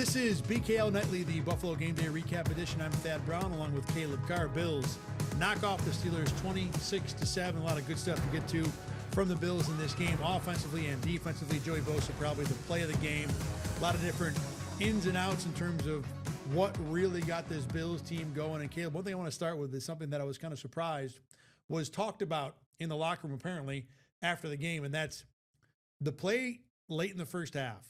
This is BKL Nightly, the Buffalo Game Day Recap Edition. I'm Thad Brown, along with Caleb Carr. Bills knock off the Steelers 26-7. A lot of good stuff to get to from the Bills in this game, offensively and defensively. Joey Bosa probably the play of the game. A lot of different ins and outs in terms of what really got this Bills team going. And Caleb, one thing I want to start with is something that I was kind of surprised was talked about in the locker room apparently after the game, and that's the play late in the first half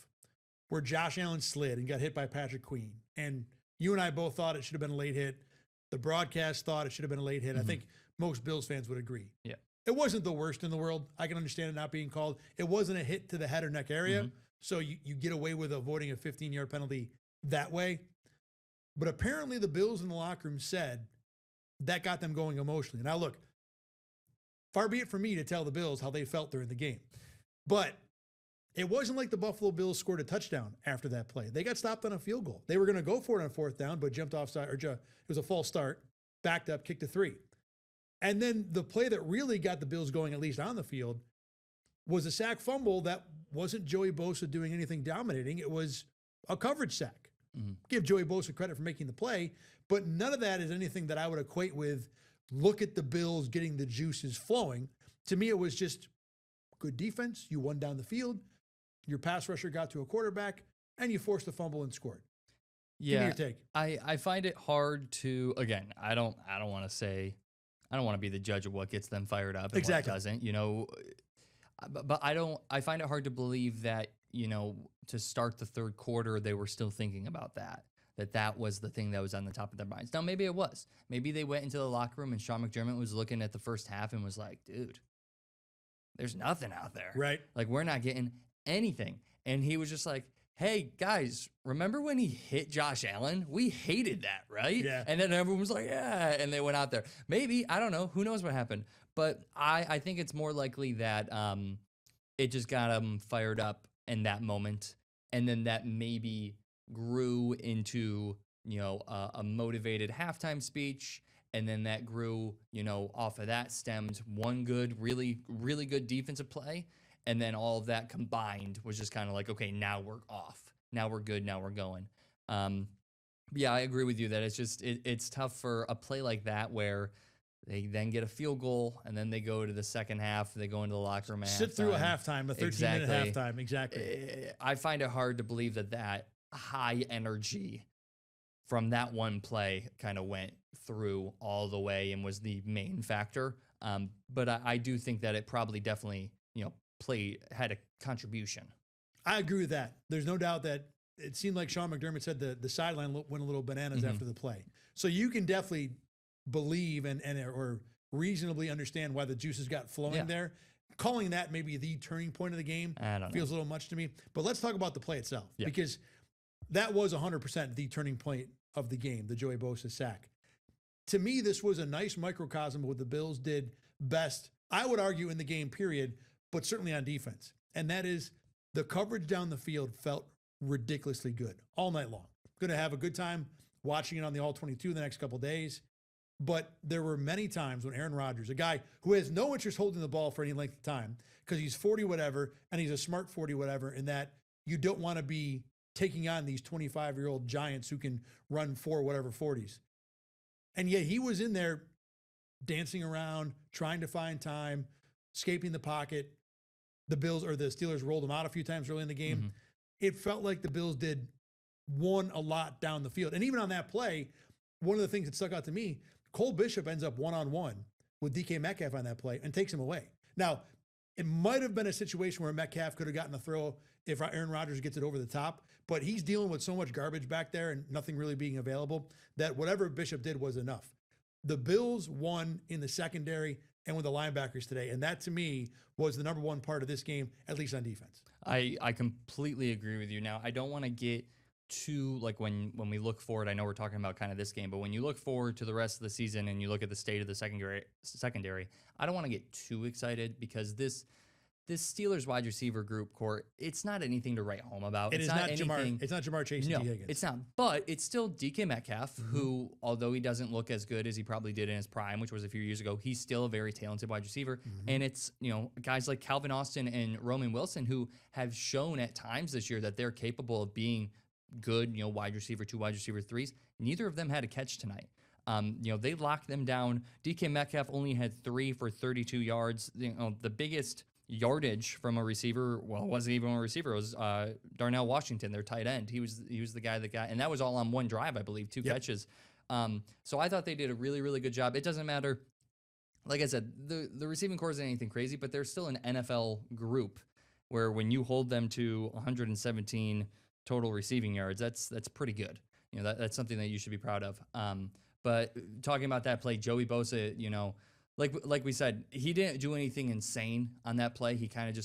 where Josh Allen slid and got hit by Patrick Queen. And you and I both thought it should have been a late hit. The broadcast thought it should have been a late hit. I think most Bills fans would agree. Yeah. It wasn't the worst in the world. I can understand it not being called. It wasn't a hit to the head or neck area. So you get away with avoiding a 15-yard penalty that way. But apparently the Bills in the locker room said that got them going emotionally. Now, look, far be it from me to tell the Bills how they felt during the game. But it wasn't like the Buffalo Bills scored a touchdown after that play. They got stopped on a field goal. They were going to go for it on fourth down, but jumped offside, or it was a false start, backed up, kicked a 3. And then the play that really got the Bills going, at least on the field, was a sack fumble that wasn't Joey Bosa doing anything dominating. It was a coverage sack. Give Joey Bosa credit for making the play, but none of that is anything that I would equate with, look at the Bills getting the juices flowing. To me, it was just good defense. You won down the field. Your pass rusher got to a quarterback, and you forced a fumble and scored. Yeah, Give me your take. I find it hard to, again, I don't want to be the judge of what gets them fired up and what doesn't, but I find it hard to believe that, to start the third quarter, they were still thinking about that was the thing that was on the top of their minds. Now, maybe it was. Maybe they went into the locker room and Sean McDermott was looking at the first half and was like, dude, there's nothing out there. Right. Like, we're not getting anything. And he was just like, hey, guys, remember when he hit Josh Allen? We hated that, right? Yeah. And then everyone was like, yeah, and they went out there. Maybe, I don't know. Who knows what happened? But I think it's more likely that it just got them fired up in that moment. And then that maybe grew into, a motivated halftime speech. And then that grew, off of that stemmed one good, really, really good defensive play. And then all of that combined was just kind of like, okay, now we're off. Now we're good. Now we're going. Yeah, I agree with you that it's just, it's tough for a play like that where they then get a field goal and then they go to the second half. They go into the locker room at Sit through a halftime, a 13-minute halftime. Exactly. I find it hard to believe that high energy from that one play kind of went through all the way and was the main factor. But I do think that it probably definitely, had a contribution. I agree with that. There's no doubt that it seemed like Sean McDermott said the sideline went a little bananas after the play. So you can definitely believe or reasonably understand why the juices got flowing there. Calling that maybe the turning point of the game feels a little much to me. But let's talk about the play itself because that was 100% the turning point of the game, the Joey Bosa sack. To me, this was a nice microcosm of what the Bills did best, I would argue, in the game period, but certainly on defense. And that is the coverage down the field felt ridiculously good all night long. Going to have a good time watching it on the All-22 the next couple of days. But there were many times when Aaron Rodgers, a guy who has no interest holding the ball for any length of time because he's 40 whatever and he's a smart 40 whatever, in that you don't want to be taking on these 25-year-old giants who can run 4 whatever 40s. And yet he was in there dancing around, trying to find time, escaping the pocket. The Bills or the Steelers rolled him out a few times early in the game. It felt like the Bills did a lot down the field. And even on that play, one of the things that stuck out to me, Cole Bishop ends up one-on-one with DK Metcalf on that play and takes him away. Now, it might have been a situation where Metcalf could have gotten a throw if Aaron Rodgers gets it over the top, but he's dealing with so much garbage back there and nothing really being available that whatever Bishop did was enough. The Bills won in the secondary and with the linebackers today, and that to me was the number one part of this game, at least on defense. I completely agree with you. Now, I don't want to get too, like, when we look forward, I know we're talking about kind of this game, but when you look forward to the rest of the season and you look at the state of the secondary, I don't want to get too excited because this Steelers wide receiver group court, it's not anything to write home about. It's not Jamar Chase and T. Higgins. It's not. But it's still DK Metcalf, who, although he doesn't look as good as he probably did in his prime, which was a few years ago, he's still a very talented wide receiver. And it's, guys like Calvin Austin and Roman Wilson who have shown at times this year that they're capable of being good, wide receiver 2, wide receiver 3s. Neither of them had a catch tonight. They locked them down. DK Metcalf only had 3 for 32 yards. The biggest yardage from a receiver, well, it wasn't even a receiver. It was Darnell Washington, their tight end. He was the guy that got, and that was all on one drive, I believe, 2 catches. So I thought they did a really, really good job. It doesn't matter. Like I said, the receiving corps isn't anything crazy, but they're still an NFL group where when you hold them to 117 total receiving yards, that's pretty good. That's something that you should be proud of. But talking about that play, Joey Bosa, like we said, he didn't do anything insane on that play. He kind of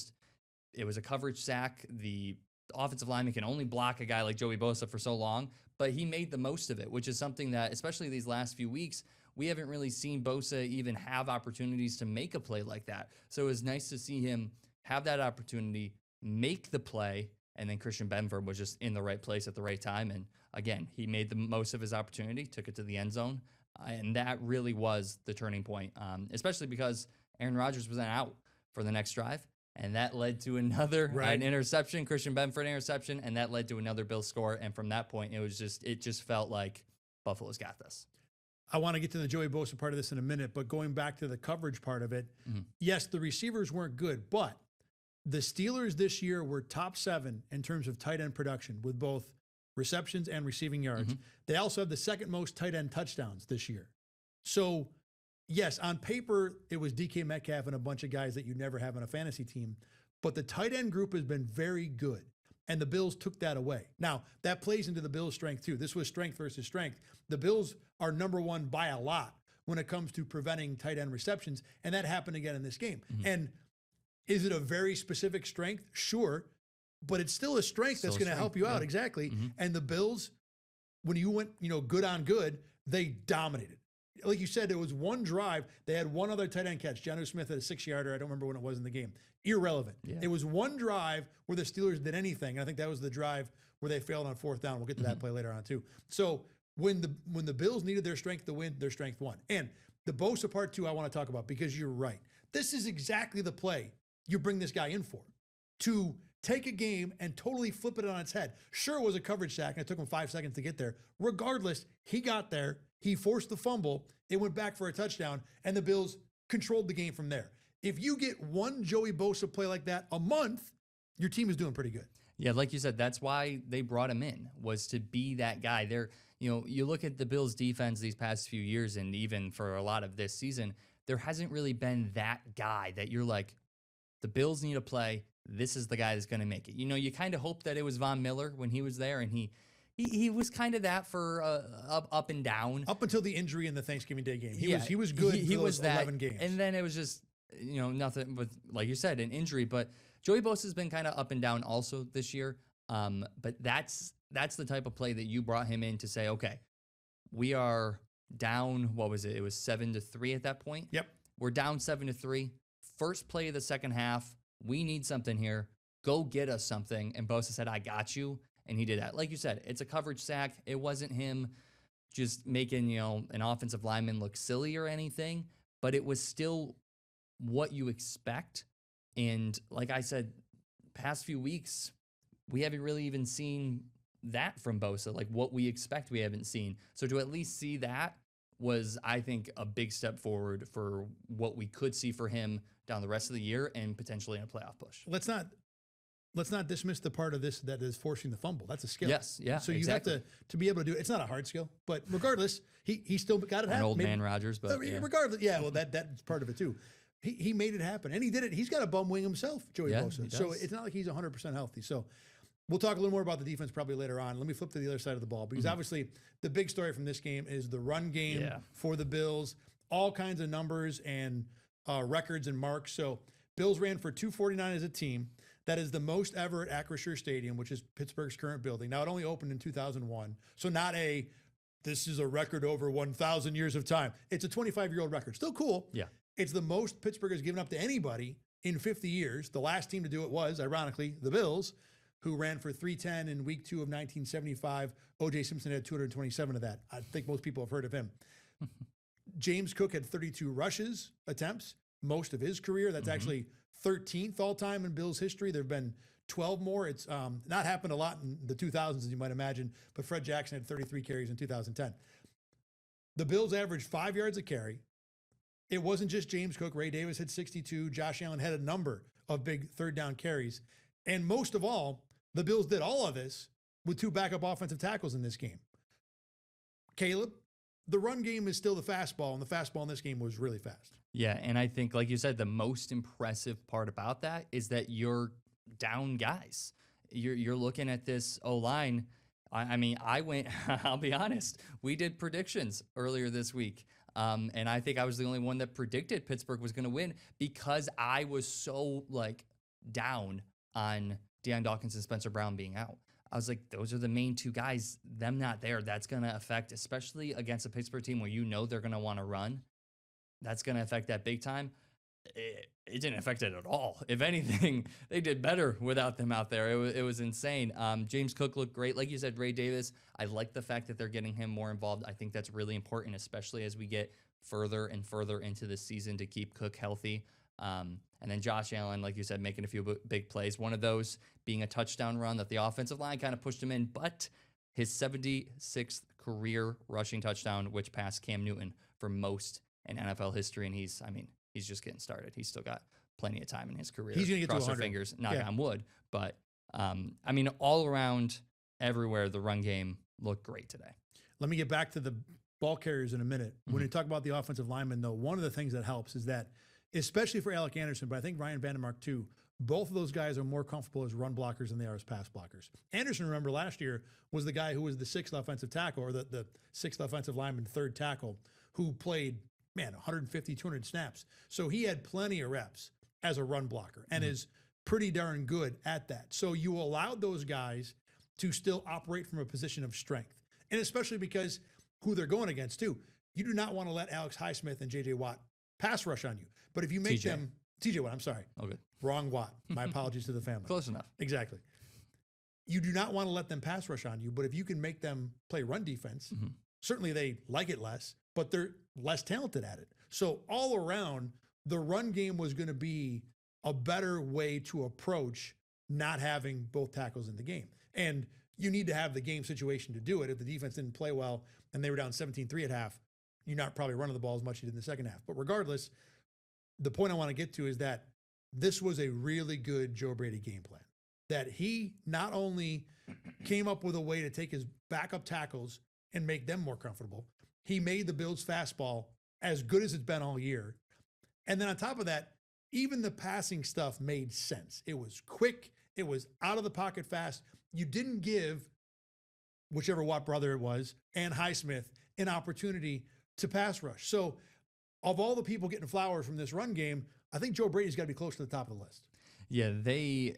it was a coverage sack. The offensive lineman can only block a guy like Joey Bosa for so long, but he made the most of it, which is something that, especially these last few weeks, we haven't really seen Bosa even have opportunities to make a play like that. So it was nice to see him have that opportunity, make the play, and then Christian Benford was just in the right place at the right time. And again, he made the most of his opportunity, took it to the end zone. And that really was the turning point, especially because Aaron Rodgers was out for the next drive. And that led to another an interception, Christian Benford interception, and that led to another Bills score. And from that point, it just felt like Buffalo's got this. I want to get to the Joey Bosa part of this in a minute, but going back to the coverage part of it, yes, the receivers weren't good, but the Steelers this year were top 7 in terms of tight end production with both receptions and receiving yards. They also have the second most tight end touchdowns this year. So, yes, on paper, it was DK Metcalf and a bunch of guys that you never have on a fantasy team, but the tight end group has been very good, and the Bills took that away. Now, that plays into the Bills' strength, too. This was strength versus strength. The Bills are number 1 by a lot when it comes to preventing tight end receptions, and that happened again in this game. And is it a very specific strength? Sure. But it's still a strength that's going to help you out. Exactly. And the Bills, when you went, good on good, they dominated. Like you said, there was one drive. They had one other tight end catch. Jonnu Smith had a 6-yarder. I don't remember when it was in the game. Irrelevant. Yeah. It was one drive where the Steelers did anything. And I think that was the drive where they failed on 4th down. We'll get to that play later on too. So when the Bills needed their strength to win, their strength won. And the Bosa part too, I want to talk about because you're right. This is exactly the play you bring this guy in for, to take a game and totally flip it on its head. Sure, it was a coverage sack, and it took him 5 seconds to get there. Regardless, he got there. He forced the fumble. It went back for a touchdown, and the Bills controlled the game from there. If you get one Joey Bosa play like that a month, your team is doing pretty good. Yeah, like you said, that's why they brought him in, was to be that guy. You look at the Bills' defense these past few years, and even for a lot of this season, there hasn't really been that guy that you're like, the Bills need a play. This is the guy that's going to make it. You kind of hope that it was Von Miller when he was there, and he was kind of that for up and down. Up until the injury in the Thanksgiving Day game. He was good for those 11 games. And then it was just, nothing with, like you said, an injury. But Joey Bosa has been kind of up and down also this year. But that's the type of play that you brought him in to say, okay, we are down, what was it? It was 7-3 at that point. Yep. We're down 7-3. First play of the second half. We need something here. Go get us something. And Bosa said, I got you. And he did that. Like you said, it's a coverage sack. It wasn't him just making, an offensive lineman look silly or anything, but it was still what you expect. And like I said, past few weeks, we haven't really even seen that from Bosa. Like what we expect, we haven't seen. So to at least see that was, I think, a big step forward for what we could see for him down the rest of the year and potentially in a playoff push. Let's not dismiss the part of this that is forcing the fumble. That's a skill. Yes, yeah. So you have to be able to do it. It's not a hard skill, but regardless, he still got it happen. An old man Rodgers, but yeah. Regardless, well, that's part of it too. He made it happen, and he did it. He's got a bum wing himself, Joey Bosa. So it's not like he's 100% healthy. So we'll talk a little more about the defense probably later on. Let me flip to the other side of the ball because obviously the big story from this game is the run game for the Bills. All kinds of numbers and records and marks. So Bills ran for 249 as a team. That is the most ever at Acrisure Stadium, which is Pittsburgh's current building. Now, it only opened in 2001. So not this is a record over 1,000 years of time. It's a 25-year-old record. Still cool. Yeah. It's the most Pittsburgh has given up to anybody in 50 years. The last team to do it was, ironically, the Bills, who ran for 310 in week 2 of 1975. O.J. Simpson had 227 of that. I think most people have heard of him. James Cook had 32 rushes attempts, most of his career. That's actually 13th all-time in Bills history. There have been 12 more. It's not happened a lot in the 2000s, as you might imagine, but Fred Jackson had 33 carries in 2010. The Bills averaged 5 yards a carry. It wasn't just James Cook. Ray Davis had 62. Josh Allen had a number of big third down carries. And most of all, the Bills did all of this with 2 backup offensive tackles in this game. Caleb, the run game is still the fastball, and the fastball in this game was really fast. Yeah, and I think, like you said, the most impressive part about that is that you're down guys. You're looking at this O-line. I mean, I went, I'll be honest, we did predictions earlier this week. And I think I was the only one that predicted Pittsburgh was going to win because I was so down on Deion Dawkins and Spencer Brown being out. I was like, those are the main 2 guys. Them not there, that's going to affect, especially against a Pittsburgh team where they're going to want to run. That's going to affect that big time. It didn't affect it at all. If anything, they did better without them out there. It was insane. James Cook looked great. Like you said, Ray Davis, I like the fact that they're getting him more involved. I think that's really important, especially as we get further and further into the season to keep Cook healthy. And then Josh Allen, like you said, making a few big plays. One of those being a touchdown run that the offensive line kind of pushed him in, but his 76th career rushing touchdown, which passed Cam Newton for most in NFL history. And he's just getting started. He's still got plenty of time in his career. He's going to get to 100. Cross our fingers, knock on wood. But, all around, everywhere, the run game looked great today. Let me get back to the ball carriers in a minute. When you talk about the offensive linemen, though, one of the things that helps is that, especially for Alec Anderson, but I think Ryan Vandermark too, both of those guys are more comfortable as run blockers than they are as pass blockers. Anderson, remember, last year was the guy who was the 6th offensive tackle, or the 6th offensive lineman, 3rd tackle, who played 150, 200 snaps. So he had plenty of reps as a run blocker and is pretty darn good at that. So you allowed those guys to still operate from a position of strength. And especially because who they're going against too. You do not want to let Alex Highsmith and J.J. Watt pass rush on you. But if you make them, TJ Watt, I'm sorry. Okay. Wrong Watt. My apologies to the family. Close enough. Exactly. You do not want to let them pass rush on you, but if you can make them play run defense, certainly they like it less, but they're less talented at it. So all around, the run game was going to be a better way to approach not having both tackles in the game. And you need to have the game situation to do it. If the defense didn't play well and they were down 17-3 at half, you're not probably running the ball as much as you did in the second half. But regardless, the point I want to get to is that this was a really good Joe Brady game plan. That he not only came up with a way to take his backup tackles and make them more comfortable, he made the Bills' fastball as good as it's been all year. And then on top of that, even the passing stuff made sense. It was quick. It was out of the pocket fast. You didn't give whichever Watt brother it was and Highsmith an opportunity to pass rush. So of all the people getting flowers from this run game, I think Joe Brady's got to be close to the top of the list. Yeah, they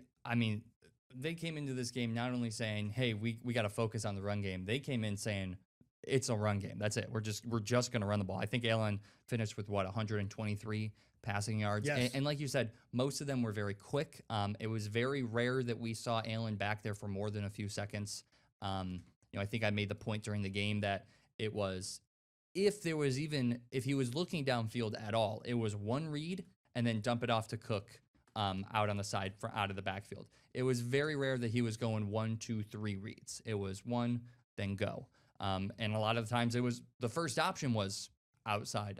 came into this game not only saying, hey, we got to focus on the run game. They came in saying, it's a run game. That's it. We're just going to run the ball. I think Allen finished with 123 passing yards. Yes. And like you said, most of them were very quick. It was very rare that we saw Allen back there for more than a few seconds. I think I made the point during the game that it was, if he was looking downfield at all, it was one read and then dump it off to Cook out on the side out of the backfield. It was very rare that he was going 1, 2, 3 reads. It was one, then go. And a lot of the times the first option was outside.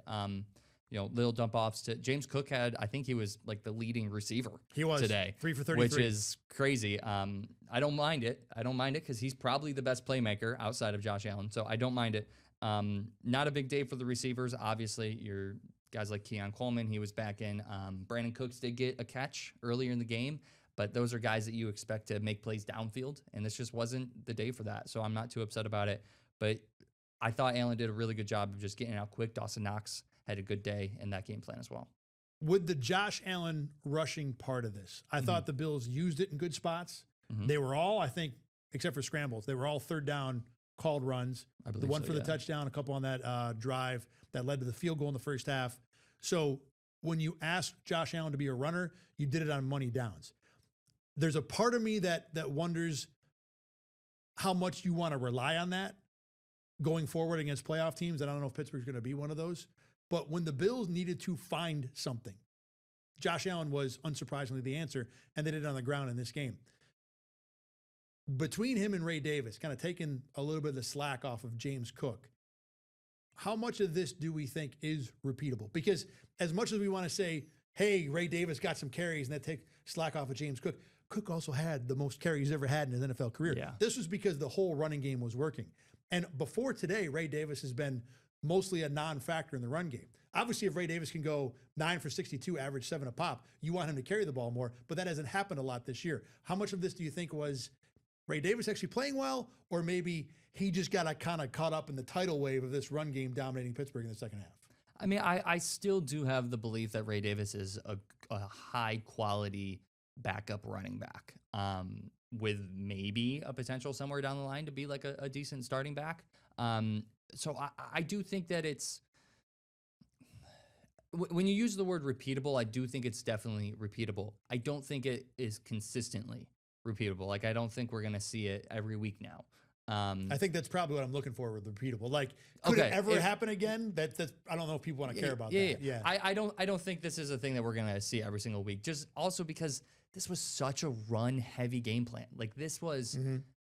Little dump offs to James Cook I think he was like the leading receiver. He was today, 3 for 33, which is crazy. I don't mind it. Because he's probably the best playmaker outside of Josh Allen. So I don't mind it. Not a big day for the receivers. Obviously, your guys like Keon Coleman, he was back in. Brandon Cooks did get a catch earlier in the game, but those are guys that you expect to make plays downfield, and this just wasn't the day for that. So I'm not too upset about it. But I thought Allen did a really good job of just getting out quick. Dawson Knox had a good day in that game plan as well. With the Josh Allen rushing part of this, I thought the Bills used it in good spots. They were all, I think, except for scrambles, they were all third down called runs. The one for the touchdown, a couple on that drive that led to the field goal in the first half. So when you asked Josh Allen to be a runner, you did it on money downs. There's a part of me that wonders how much you want to rely on that going forward against playoff teams. And I don't know if Pittsburgh's going to be one of those. But when the Bills needed to find something, Josh Allen was unsurprisingly the answer, and they did it on the ground in this game. between him and Ray Davis, kind of taking a little bit of the slack off of James Cook, how much of this do we think is repeatable? Because as much as we want to say, hey, Ray Davis got some carries and that take slack off of James Cook, Cook also had the most carries he's ever had in his NFL career. Yeah. This was because the whole running game was working. And before today, Ray Davis has been mostly a non-factor in the run game. Obviously, if Ray Davis can go 9 for 62, average 7 a pop, you want him to carry the ball more, but that hasn't happened a lot this year. How much of this do you think was Ray Davis actually playing well, or maybe he just got kind of caught up in the tidal wave of this run game dominating Pittsburgh in the second half? I mean, I still do have the belief that Ray Davis is a high-quality backup running back, with maybe a potential somewhere down the line to be like a decent starting back. So I do think that it's, when you use the word repeatable, I do think it's definitely repeatable. I don't think it is consistently repeatable. Like, I don't think we're going to see it every week now. I think that's probably what I'm looking for with repeatable. Like, could it ever happen again? That's I don't know if people want to care about that. Yeah. I don't think this is a thing that we're going to see every single week. Just also because this was such a run-heavy game plan. Like, this was,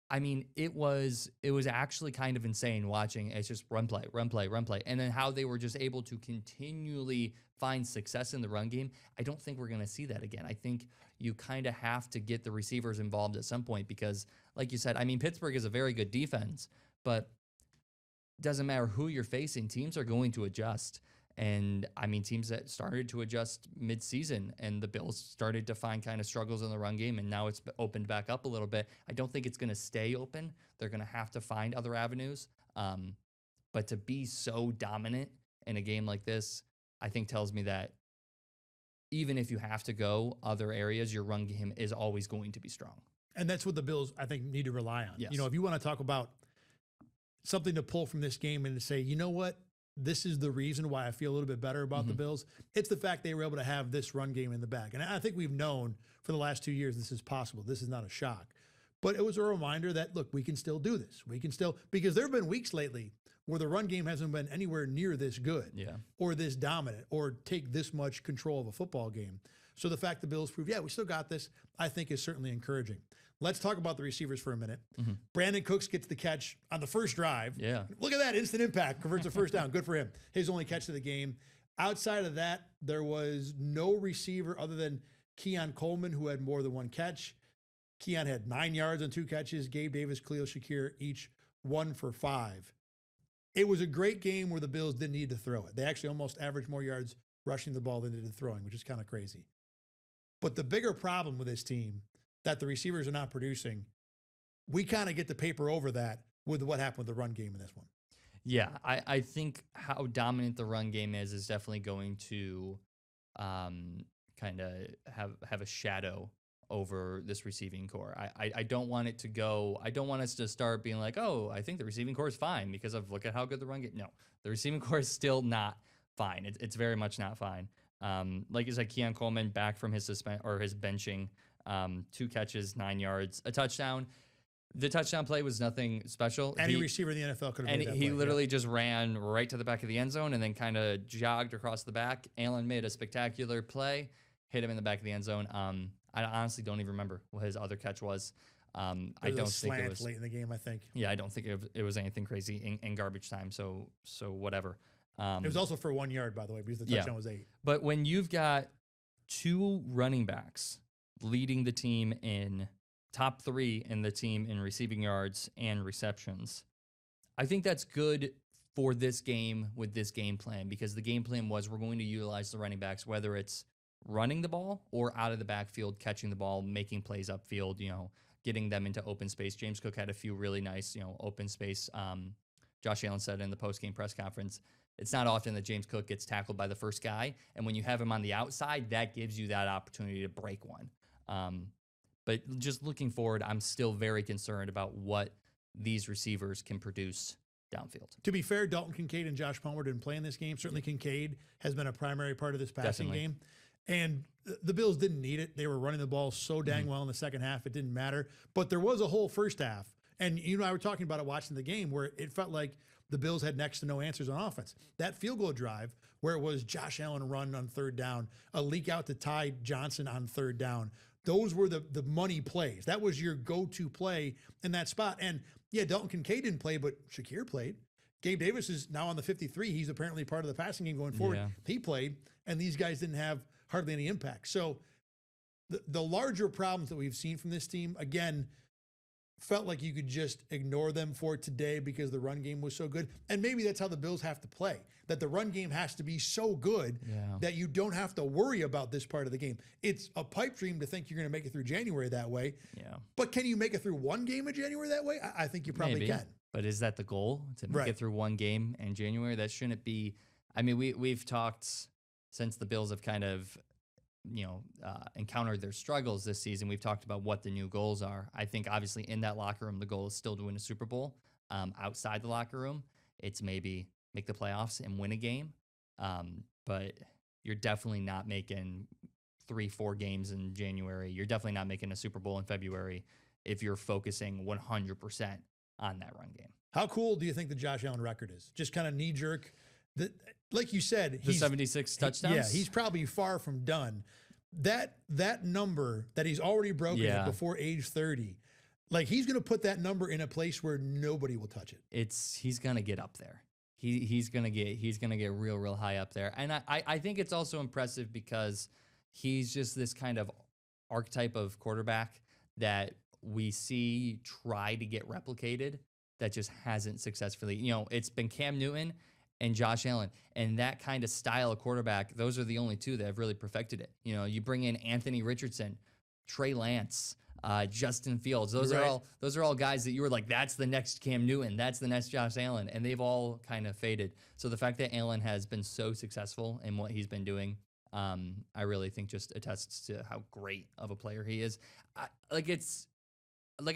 I mean, it was actually kind of insane watching. It's just run play, run play, run play. And then how they were just able to continually find success in the run game. I don't think we're going to see that again. I think you kind of have to get the receivers involved at some point because, like you said, I mean, Pittsburgh is a very good defense, but it doesn't matter who you're facing. Teams are going to adjust. And I mean, teams that started to adjust mid-season, and the Bills started to find kind of struggles in the run game, and now it's opened back up a little bit. I don't think it's going to stay open. They're going to have to find other avenues. But to be so dominant in a game like this, I think tells me that even if you have to go other areas, your run game is always going to be strong. And that's what the Bills, I think, need to rely on. Yes. You know, if you want to talk about something to pull from this game and to say, you know what, this is the reason why I feel a little bit better about the Bills, it's the fact they were able to have this run game in the back. And I think we've known for the last 2 years this is possible. This is not a shock. But it was a reminder that, look, we can still do this. We can still, because there have been weeks lately where the run game hasn't been anywhere near this good or this dominant or take this much control of a football game. So the fact the Bills prove, yeah, we still got this, I think is certainly encouraging. Let's talk about the receivers for a minute. Brandon Cooks gets the catch on the first drive. Yeah. Look at that, instant impact, converts a first down. Good for him. His only catch of the game. Outside of that, there was no receiver other than Keon Coleman who had more than one catch. Keon had 9 yards on 2 catches. Gabe Davis, Khalil Shakir, each 1 for 5. It was a great game where the Bills didn't need to throw it. They actually almost averaged more yards rushing the ball than they did throwing, which is kind of crazy. But the bigger problem with this team that the receivers are not producing, we kind of get the paper over that with what happened with the run game in this one. Yeah, I think how dominant the run game is definitely going to kind of have a shadow over this receiving core. I don't want it to go, I don't want us to start being like, oh, I think the receiving core is fine because of look at how good the run game. No, the receiving core is still not fine. It's very much not fine. Like you said, Keon Coleman back from his his benching, 2 catches, 9 yards, a touchdown. The touchdown play was nothing special. Any receiver in the NFL could have made that he play, literally just ran right to the back of the end zone and then kind of jogged across the back. Allen made a spectacular play, hit him in the back of the end zone. I honestly don't even remember what his other catch was. I don't think it was late in the game, I think. Yeah, I don't think it was anything crazy in garbage time. So whatever. It was also for 1 yard, by the way, because the touchdown was 8. But when you've got 2 running backs leading the team in top 3 in the team in receiving yards and receptions, I think that's good for this game with this game plan, because the game plan was we're going to utilize the running backs, whether it's running the ball or out of the backfield, catching the ball, making plays upfield, getting them into open space. James Cook had a few really nice, open space. Josh Allen said in the post-game press conference, it's not often that James Cook gets tackled by the first guy. And when you have him on the outside, that gives you that opportunity to break one. But just looking forward, I'm still very concerned about what these receivers can produce downfield. To be fair, Dalton Kincaid and Josh Palmer didn't play in this game. Certainly Kincaid has been a primary part of this passing game. And the Bills didn't need it. They were running the ball so dang well in the second half, it didn't matter. But there was a whole first half. And you and I were talking about it watching the game where it felt like the Bills had next to no answers on offense. That field goal drive where it was Josh Allen run on 3rd down, a leak out to Ty Johnson on 3rd down, those were the money plays. That was your go-to play in that spot. And yeah, Dalton Kincaid didn't play, but Shakir played. Gabe Davis is now on the 53. He's apparently part of the passing game going forward. Yeah. He played, and these guys didn't have hardly any impact. So the larger problems that we've seen from this team, again, felt like you could just ignore them for today because the run game was so good. And maybe that's how the Bills have to play, that the run game has to be so good that you don't have to worry about this part of the game. It's a pipe dream to think you're going to make it through January that way. Yeah. But can you make it through one game in January that way? I think you probably can. But is that the goal, to make it through one game in January? That shouldn't be. I mean, we've talked since the Bills have kind of, encountered their struggles this season. We've talked about what the new goals are. I think obviously in that locker room, the goal is still to win a Super Bowl. Outside the locker room, it's maybe make the playoffs and win a game. But you're definitely not making 3-4 games in January. You're definitely not making a Super Bowl in February if you're focusing 100% on that run game. How cool do you think the Josh Allen record is? Just kind of knee jerk. Like you said, the 76 touchdowns. Yeah, he's probably far from done. That number that he's already broken it before age 30, like he's going to put that number in a place where nobody will touch it. He's going to get up there. He's going to get real high up there. And I think it's also impressive because he's just this kind of archetype of quarterback that we see try to get replicated that just hasn't successfully. It's been Cam Newton and Josh Allen, and that kind of style of quarterback. Those are the only two that have really perfected it. You bring in Anthony Richardson, Trey Lance, Justin Fields. Those are all guys that you were like, that's the next Cam Newton, that's the next Josh Allen, and they've all kind of faded. So the fact that Allen has been so successful in what he's been doing, I really think just attests to how great of a player he is. I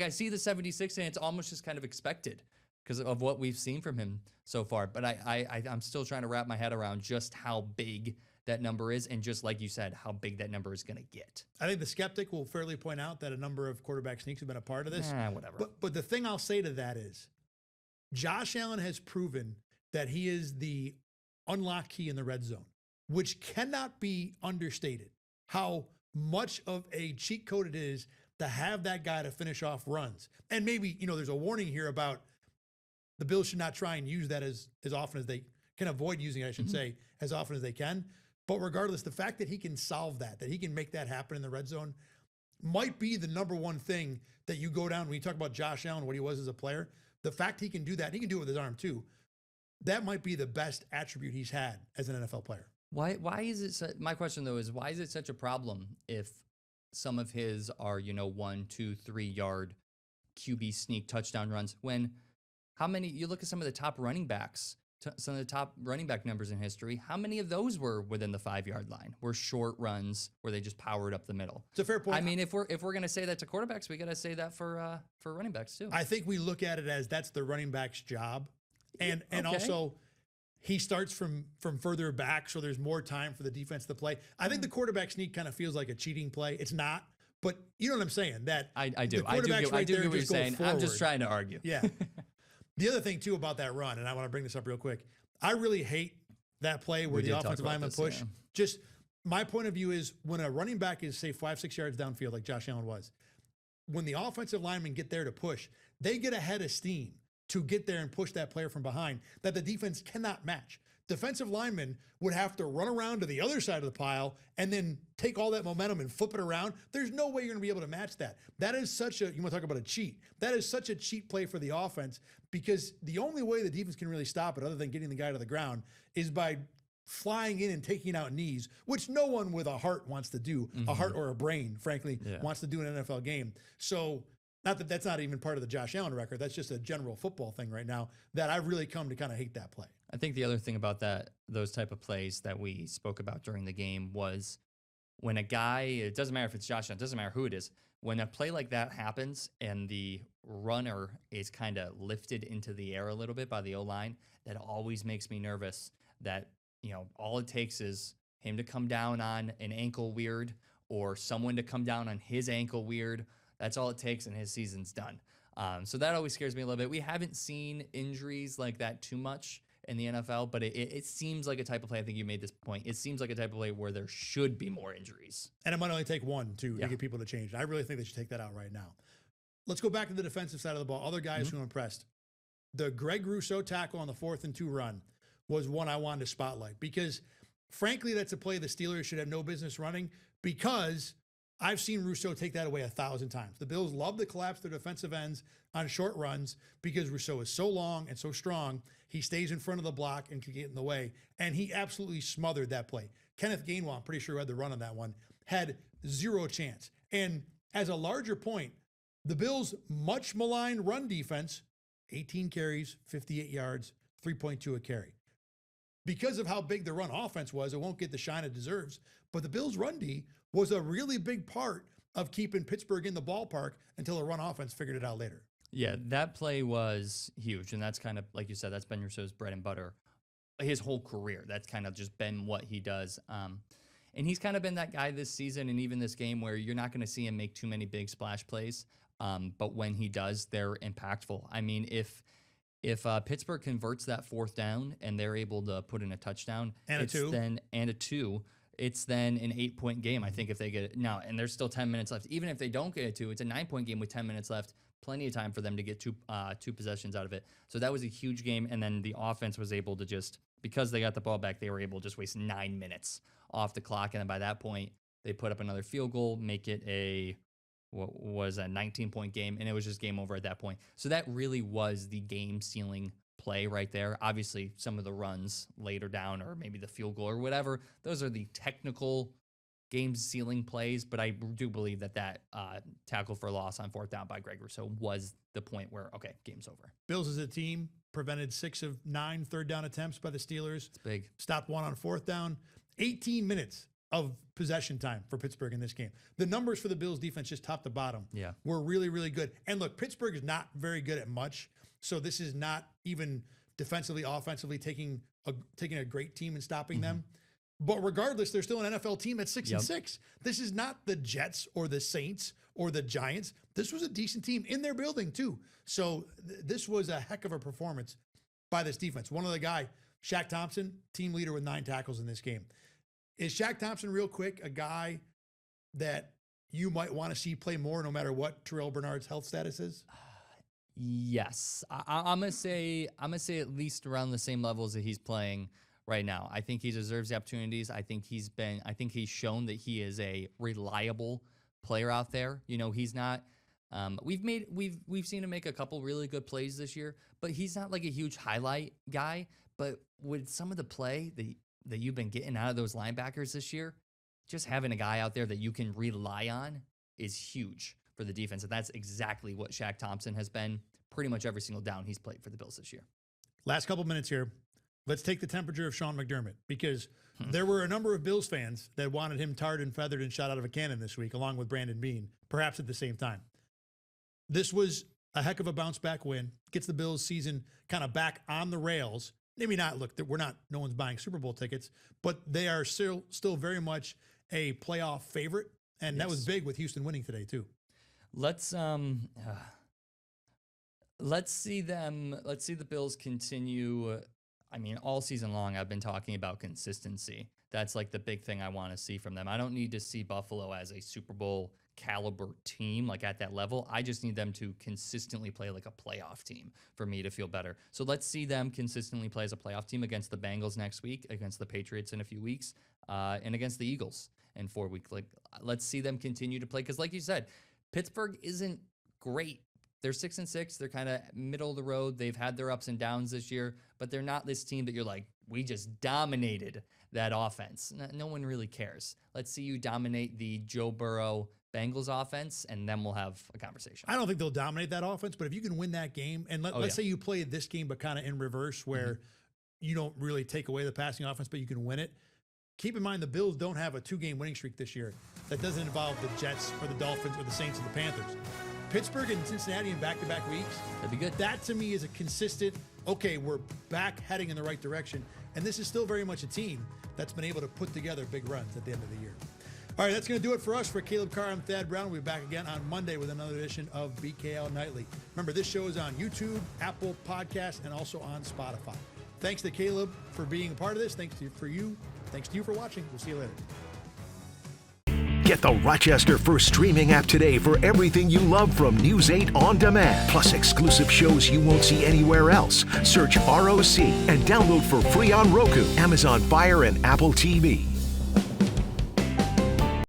see the 76 and it's almost just kind of expected because of what we've seen from him so far. But I'm still trying to wrap my head around just how big that number is, and just like you said, how big that number is going to get. I think the skeptic will fairly point out that a number of quarterback sneaks have been a part of this. Whatever. But the thing I'll say to that is Josh Allen has proven that he is the unlock key in the red zone, which cannot be understated. How much of a cheat code it is to have that guy to finish off runs. And maybe, there's a warning here about the Bills should not try and use that as often as they can, avoid using it, I should say, as often as they can. But regardless, the fact that he can solve that he can make that happen in the red zone might be the number one thing that you go down when you talk about Josh Allen, what he was as a player. The fact he can do that, and he can do it with his arm too, that might be the best attribute he's had as an NFL player. Why is it, my question though is, why is it such a problem if some of his are, 1, 2, 3 yard QB sneak touchdown runs, when how many, you look at some of the top running backs, some of the top running back numbers in history, how many of those were within the 5-yard line, were short runs where they just powered up the middle? It's a fair point. I mean, if we're going to say that to quarterbacks, we got to say that for running backs too. I think we look at it as that's the running back's job. And also he starts from further back, so there's more time for the defense to play. I think the quarterback sneak kind of feels like a cheating play. It's not, but you know what I'm saying? That I do. The I do get what you're saying. Forward. I'm just trying to argue. Yeah. The other thing too about that run, and I want to bring this up real quick, I really hate that play where the offensive lineman push. Yeah. Just my point of view is when a running back is, say, 5-6 yards downfield, like Josh Allen was, when the offensive linemen get there to push, they get a head of steam to get there and push that player from behind that the defense cannot match. Defensive linemen would have to run around to the other side of the pile and then take all that momentum and flip it around. There's no way you're going to be able to match that. That is such a, you want to talk about a cheat. That is such a cheat play for the offense, because the only way the defense can really stop it, other than getting the guy to the ground, is by flying in and taking out knees, which no one with a heart wants to do, a heart or a brain, frankly, wants to do in an NFL game. So not that that's not even part of the Josh Allen record. That's just a general football thing right now that I've really come to kind of hate that play. I think the other thing about those type of plays that we spoke about during the game was when a guy, it doesn't matter if it's Josh Allen, it doesn't matter who it is, when a play like that happens and the runner is kind of lifted into the air a little bit by the O-line, that always makes me nervous that, all it takes is him to come down on an ankle weird or someone to come down on his ankle weird. That's all it takes and his season's done. So that always scares me a little bit. We haven't seen injuries like that too much in the NFL, but it seems like a type of play. I think you made this point. It seems like a type of play where there should be more injuries. And it might only take one to get people to change. I really think they should take that out right now. Let's go back to the defensive side of the ball. Other guys who impressed. The Greg Rousseau tackle on the 4th and 2 run was one I wanted to spotlight because, frankly, that's a play the Steelers should have no business running because I've seen Rousseau take that away 1,000 times. The Bills love to collapse their defensive ends on short runs because Rousseau is so long and so strong. He stays in front of the block and can get in the way, and he absolutely smothered that play. Kenneth Gainwell, I'm pretty sure, had the run on that one, had zero chance. And as a larger point, the Bills' much maligned run defense, 18 carries, 58 yards, 3.2 a carry. Because of how big the run offense was, it won't get the shine it deserves. But the Bills' run D was a really big part of keeping Pittsburgh in the ballpark until the run offense figured it out later. Yeah, that play was huge. And that's kind of, like you said, that's Ben Rousseau's bread and butter his whole career. That's kind of just been what he does. And he's kind of been that guy this season and even this game where you're not going to see him make too many big splash plays. But when he does, they're impactful. I mean, if Pittsburgh converts that 4th down and they're able to put in a touchdown and a 2, it's then an 8-point game. I think if they get it now, and there's still 10 minutes left. Even if they don't get a 2, it's a 9-point game with 10 minutes left. Plenty of time for them to get two possessions out of it. So that was a huge game. And then the offense was able to just, because they got the ball back, they were able to just waste 9 minutes off the clock. And then by that point, they put up another field goal, make it a 19-point game, and it was just game over at that point. So that really was the game-sealing play right there. Obviously, some of the runs later down or maybe the field goal or whatever, those are the technical game-sealing plays, but I do believe that tackle for loss on 4th down by Greg Rousseau was the point where, okay, game's over. Bills as a team prevented 6 of 9 third down attempts by the Steelers. It's big. Stopped 1 on 4th down. 18 minutes of possession time for Pittsburgh in this game. The numbers for the Bills defense, just top to bottom, were really, really good. And look, Pittsburgh is not very good at much, so this is not even defensively, offensively taking a great team and stopping them. But regardless, they're still an NFL team at 6-6. This is not the Jets or the Saints or the Giants. This was a decent team in their building too. So this was a heck of a performance by this defense. One of the guy, Shaq Thompson, team leader with 9 tackles in this game. Is Shaq Thompson, real quick, a guy that you might want to see play more no matter what Terrell Bernard's health status is? Yes. I'm gonna say at least around the same levels that he's playing right now. I think he deserves the opportunities. I think he's shown that he is a reliable player out there. You know, he's not we've seen him make a couple really good plays this year, but he's not like a huge highlight guy. But with some of the play that you've been getting out of those linebackers this year, just having a guy out there that you can rely on is huge for the defense. And that's exactly what Shaq Thompson has been pretty much every single down he's played for the Bills this year. Last couple minutes here. Let's take the temperature of Sean McDermott, because there were a number of Bills fans that wanted him tarred and feathered and shot out of a cannon this week, along with Brandon Beane, perhaps at the same time. This was a heck of a bounce back win. Gets the Bills season kind of back on the rails. Maybe not, look, no one's buying Super Bowl tickets, but they are still very much a playoff favorite. And that was big with Houston winning today too. Let's see the Bills continue. I mean, all season long, I've been talking about consistency. That's like the big thing I want to see from them. I don't need to see Buffalo as a Super Bowl caliber team, like at that level. I just need them to consistently play like a playoff team for me to feel better. So let's see them consistently play as a playoff team against the Bengals next week, against the Patriots in a few weeks, and against the Eagles in 4 weeks. Like, let's see them continue to play. Because like you said, Pittsburgh isn't great. They're 6-6. They're kind of middle of the road. They've had their ups and downs this year, but they're not this team that you're like, we just dominated that offense. No one really cares. Let's see you dominate the Joe Burrow Bengals offense, and then we'll have a conversation. I don't think they'll dominate that offense, but if you can win that game, and let's say you play this game, but kind of in reverse, where you don't really take away the passing offense, but you can win it. Keep in mind, the Bills don't have a 2-game winning streak this year that doesn't involve the Jets or the Dolphins or the Saints or the Panthers. Pittsburgh and Cincinnati in back-to-back weeks. That'd be good. That, to me, is a consistent, okay, we're back heading in the right direction. And this is still very much a team that's been able to put together big runs at the end of the year. All right, that's going to do it for us. For Caleb Carr, I'm Thad Brown. We'll be back again on Monday with another edition of BKL Nightly. Remember, this show is on YouTube, Apple Podcasts, and also on Spotify. Thanks to Caleb for being a part of this. Thanks to you for watching. We'll see you later. Get the Rochester First streaming app today for everything you love from News 8 On Demand, plus exclusive shows you won't see anywhere else. Search ROC and download for free on Roku, Amazon Fire, and Apple TV.